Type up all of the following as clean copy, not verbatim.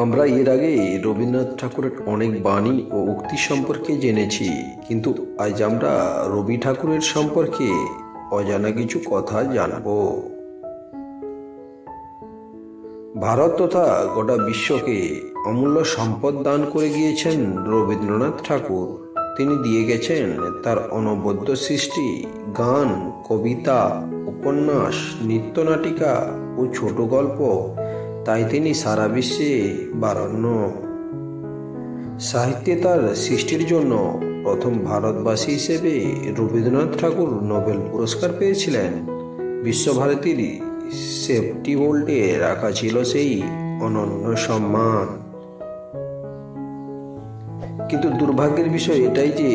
আমরা এর আগে রবীন্দ্রনাথ ঠাকুরের অনেক বাণী ও উক্তি সম্পর্কে জেনেছি, কিন্তু আজ আমরা রবি ঠাকুরের সম্পর্কে অজানা কিছু কথা জানব। ভারত তথা গোটা বিশ্বকে অমূল্য সম্পদ দান করে গিয়েছেন রবীন্দ্রনাথ ঠাকুর। তিনি দিয়ে গেছেন তার অনবদ্য সৃষ্টি, গান, কবিতা, উপন্যাস, নৃত্যনাটিকা ও ছোট গল্প। তাই তিনি সারা বিশ্বে বরেণ্য। সাহিত্যে তার সৃষ্টির জন্য প্রথম ভারতবাসী হিসেবে রবীন্দ্রনাথ ঠাকুর নোবেল পুরস্কার পেয়েছিলেন। বিশ্বভারতীর সেফটি ভল্টে রাখা ছিল সেই অনন্য সম্মান। কিন্তু দুর্ভাগ্যের বিষয় এটাই যে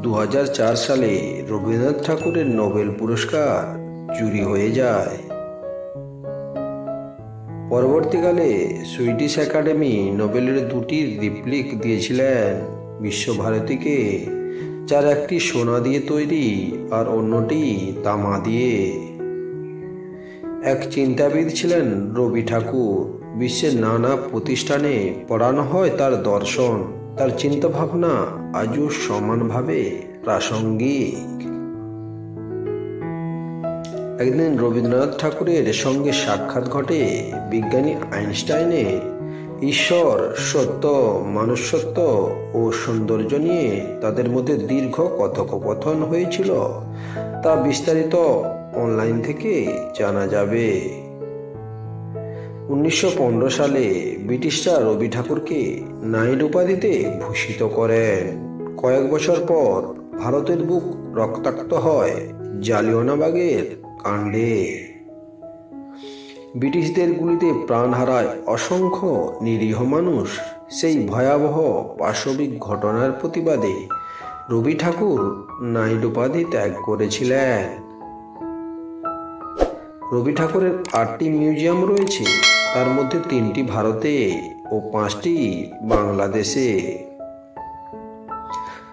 2004 সালে রবীন্দ্রনাথ ঠাকুরের নোবেল পুরস্কার চুরি হয়ে যায়। পরবর্তীকালে সুইডিশ একাডেমি নোবেলের দুটি রিপ্লিক দিয়েছিলেন বিশ্বভারতীকে, যার একটি সোনা দিয়ে তৈরি আর অন্যটি তামা দিয়ে। এক চিন্তাবিদ ছিলেন রবি ঠাকুর। বিশ্বের নানা প্রতিষ্ঠানে পড়ানো হয় তার দর্শন। তার চিন্তাভাবনা আজও সমানভাবে প্রাসঙ্গিক। একদিন রবীন্দ্রনাথ ঠাকুরের সঙ্গে সাক্ষাৎ ঘটে বিজ্ঞানী আইনস্টাইনের। ঈশ্বর, সত্য, মনুষ্যত্ব ও সৌন্দর্য নিয়ে তাদের মধ্যে দীর্ঘ কথোপকথন হয়েছিল। তা বিস্তারিত অনলাইন থেকে জানা যাবে। 1915 সালে ব্রিটিশরা রবি ঠাকুরকে নাইট উপাধিতে ভূষিত করেন। কয়েক বছর পর ভারতের বুক রক্তাক্ত হয় জালিয়ানওয়ালাবাগের কাণ্ডে। ব্রিটিশদের গুলিতে প্রাণ হারায় অসংখ্য নিরীহ মানুষ। সেই ভয়াবহ পাশবিক ঘটনার প্রতিবাদে রবি ঠাকুর নাইট উপাধি ত্যাগ করেছিলেন। রবি ঠাকুরের 8টি মিউজিয়াম রয়েছে, তার মধ্যে 3টি ভারতে ও 5টি বাংলাদেশে।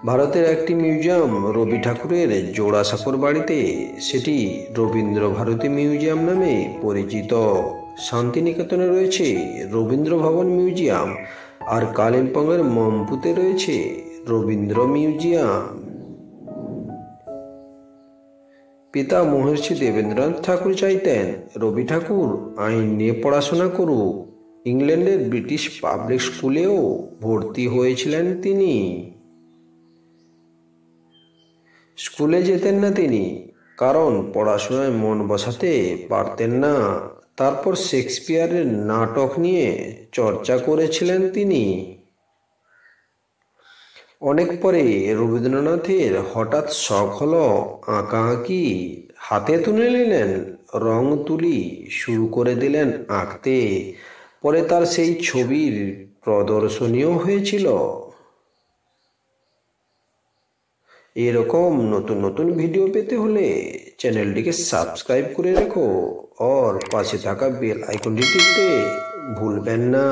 ভারতের একটি মিউজিয়াম রবি ঠাকুরের জোড়াসাঁকোর বাড়িতে, সেটি রবীন্দ্র ভারতী মিউজিয়াম নামে পরিচিত। শান্তিনিকেতনে রয়েছে রবীন্দ্র ভবন মিউজিয়াম, আর কালিম্পংয়ের মম্পুতে রয়েছে রবীন্দ্র মিউজিয়াম। পিতা মহর্ষি দেবেন্দ্রনাথ ঠাকুর চাইতেন রবি ঠাকুর আইন নিয়ে পড়াশোনা করুক। ইংল্যান্ডের ব্রিটিশ পাবলিক স্কুলেও ভর্তি হয়েছিলেন তিনি। স্কুলে যেতেন না তিনি, কারণ পড়াশোনায় মন বসাতে পারতেন না। তারপর শেক্সপিয়ারের নাটক নিয়ে চর্চা করেছিলেন তিনি। অনেক পরে রবীন্দ্রনাথের হঠাৎ শখ হলো আঁকাআঁকি। হাতে তুলে নিলেন রং তুলি, শুরু করে দিলেন আঁকতে। পরে তার সেই ছবির প্রদর্শনীও হয়েছিল। এরকম নতুন নতুন ভিডিও পেতে হলে চ্যানেলটিকে সাবস্ক্রাইব করে রেখো, আর পাশে থাকা বেল আইকনটি টিপতে ভুলবেন না।